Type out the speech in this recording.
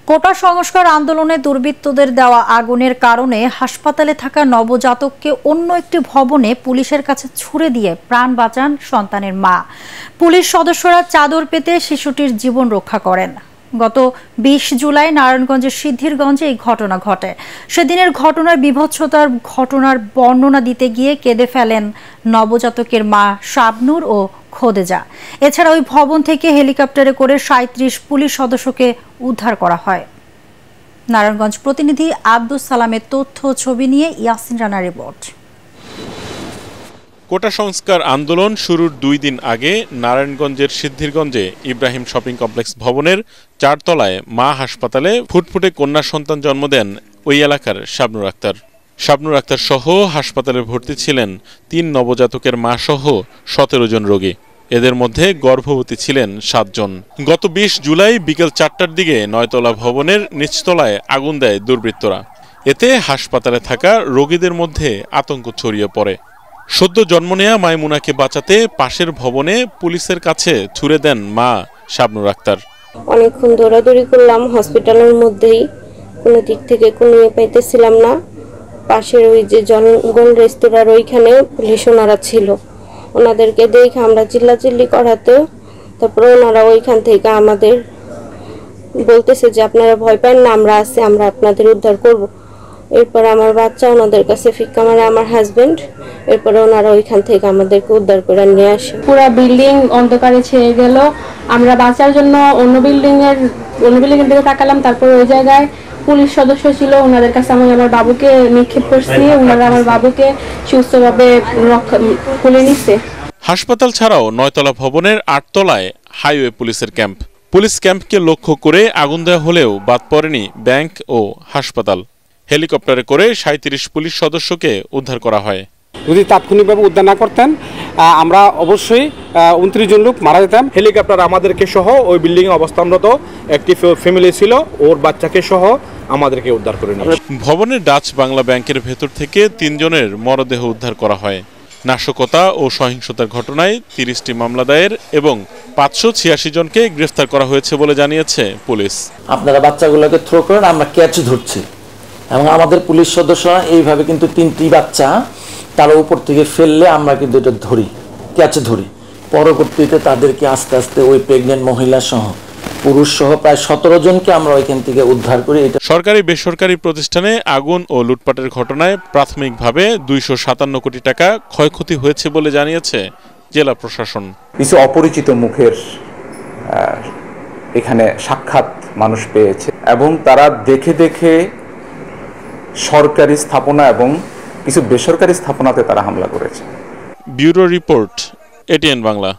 কোটা সংস্কার আন্দোলনে দুর্বৃত্তদের দেওয়া আগুনের কারণে হাসপাতালে থাকা নবজাতককে অন্য একটি ভবনে পুলিশের কাছে ছুড়ে দিয়ে প্রাণ বাঁচান সন্তানের মা। পুলিশ সদস্যরা চাদর পেতে শিশুটির জীবন রক্ষা করেন। গত ২০ জুলাই নারায়ণগঞ্জের সিদ্ধিরগঞ্জে এই ঘটনা ঘটে। সেদিনের ঘটনার বীভৎসতার ঘটনার বর্ণনা দিতে গিয়ে কেঁদে ফেলেন নবজাতকের মা শাবনূর ও খোদেজা। এছাড়া ওই ভবন থেকে হেলিকপ্টারে করে ৩৭ পুলিশ সদস্যকে উদ্ধার করা হয়। নারায়ণগঞ্জ প্রতিনিধি আব্দুস সালামের তথ্য ছবি নিয়ে ইয়াসিন রানার রিপোর্ট। কোটা সংস্কার আন্দোলন শুরুর ২ দিন আগে নারায়ণগঞ্জের সিদ্ধিরগঞ্জে ইব্রাহিম শপিং কমপ্লেক্স ভবনের ৪ তলায় মা হাসপাতালে ফুটফুটে কন্যা সন্তান জন্ম দেন ওই এলাকার শাবনূর আক্তার। শাবনূর আক্তার সহ হাসপাতালে ভর্তি ছিলেন ৩ নবজাতকের মা সহ ১৭ জন রোগী। এদের মধ্যে গর্ভবতী ছিলেন ৭ জন। গত ২০ জুলাই বিকেল ৪টার দিকে ৯ তলা ভবনের নিচতলায় আগুন দেয় দুর্বৃত্তরা। এতে হাসপাতালে থাকা রোগীদের মধ্যে আতঙ্ক ছড়িয়ে পড়ে। সদ্য জন্ম নেয়া মাইমুনাকে বাঁচাতে পাশের ভবনে পুলিশের কাছে ছুড়ে দেন মা শাবনূর আক্তার। অনেকক্ষণ দৌড়াদৌড়ি করলাম হসপিটালের মধ্যেই, কোনো দিক থেকে কোনো পাইতেছিলাম না। পাশের ওই যে জঙ্গল রেস্তোরাঁর ওইখানে পুলিশ ওনারা ছিল, ওনাদেরকে দেখে আমরা চিল্লাচিল্লি করাতে তারপরে ওনারা ওইখান থেকে আমাদের বলতেছে যে আপনারা ভয় পান না, আমরা আছি, আমরা আপনাদের উদ্ধার করব। এরপর আমার বাচ্চা ওনাদের কাছে ফিক্কা মারে, আমার হাজবেন্ড। এরপরে ওনারা ওইখান থেকে আমাদেরকে উদ্ধার করে নিয়ে আসে। পুরো বিল্ডিং অন্ধকারে ছেয়ে গেল। আমরা বাঁচার জন্য অন্য বিল্ডিং এর দিকে তাকালাম। তারপর ওই জায়গায় পুলিশ সদস্য ছিল, ওনাদের কাছে আমি আমার বাবুকে নিক্ষেপ করছি। ওনারা আমার বাবুকে সুস্থভাবে খুলে নিচ্ছে। হাসপাতাল ছাড়াও ৯ তলা ভবনের ৮ তলায় হাইওয়ে পুলিশের ক্যাম্প। পুলিশ ক্যাম্পকে লক্ষ্য করে আগুন দেওয়া হলেও বাদ পড়েনি ব্যাংক ও হাসপাতাল। হেলিকপ্টারে করে ৩৭ পুলিশ সদস্যকে উদ্ধার করা হয়। যদি তাৎক্ষণিকভাবে উদ্ধার না করতেন আমরা অবশ্যই ২৯ জন লোক মারা যেতাম। হেলিকপ্টার আমাদেরকে সহ ওই বিল্ডিংয়ে অবস্থানরত একটি ফ্যামিলি ছিল, ওর বাচ্চাকে সহ আমাদেরকে উদ্ধার করে নিয়ে ভবনের ডাচ বাংলা ব্যাংকের ভেতর থেকে ৩ জনের মরদেহ উদ্ধার করা হয়। নাশকতা ও সহিংসতার ঘটনায় ৩০টি মামলা দায়ের এবং ৫৮৬ জনকে গ্রেফতার করা হয়েছে বলে জানিয়েছে পুলিশ। আপনারা বাচ্চাগুলোকে থ্রো করেন, আমরা ক্যাচ ধরছি এবং আমাদের পুলিশ সদস্যরা এইভাবে কিন্তু ৩টি বাচ্চা তার উপর থেকে ফেললে আমরা কিন্তু এটা ধরি, ক্যাচে ধরি। পরবর্তীতে তাদেরকে আস্তে আস্তে ওই প্রেগনেন্ট মহিলা সহ পুরুষ সহ প্রায় ১৭ জনকে আমরা ওইখান থেকে উদ্ধার করি। সরকারি বেসরকারি প্রতিষ্ঠানে আগুন ও লুটপাটের ঘটনায় প্রাথমিকভাবে ২৫৭ কোটি টাকা ক্ষয়ক্ষতি হয়েছে বলে জানিয়েছে জেলা প্রশাসন। কিছু অপরিচিত মুখের এখানে সাক্ষাৎ মানুষ পেয়েছে এবং তারা দেখে দেখে সরকারি স্থাপনা এবং কিছু বেসরকারি স্থাপনাতে তারা হামলা করেছে। Bureau report, ATN Bangla.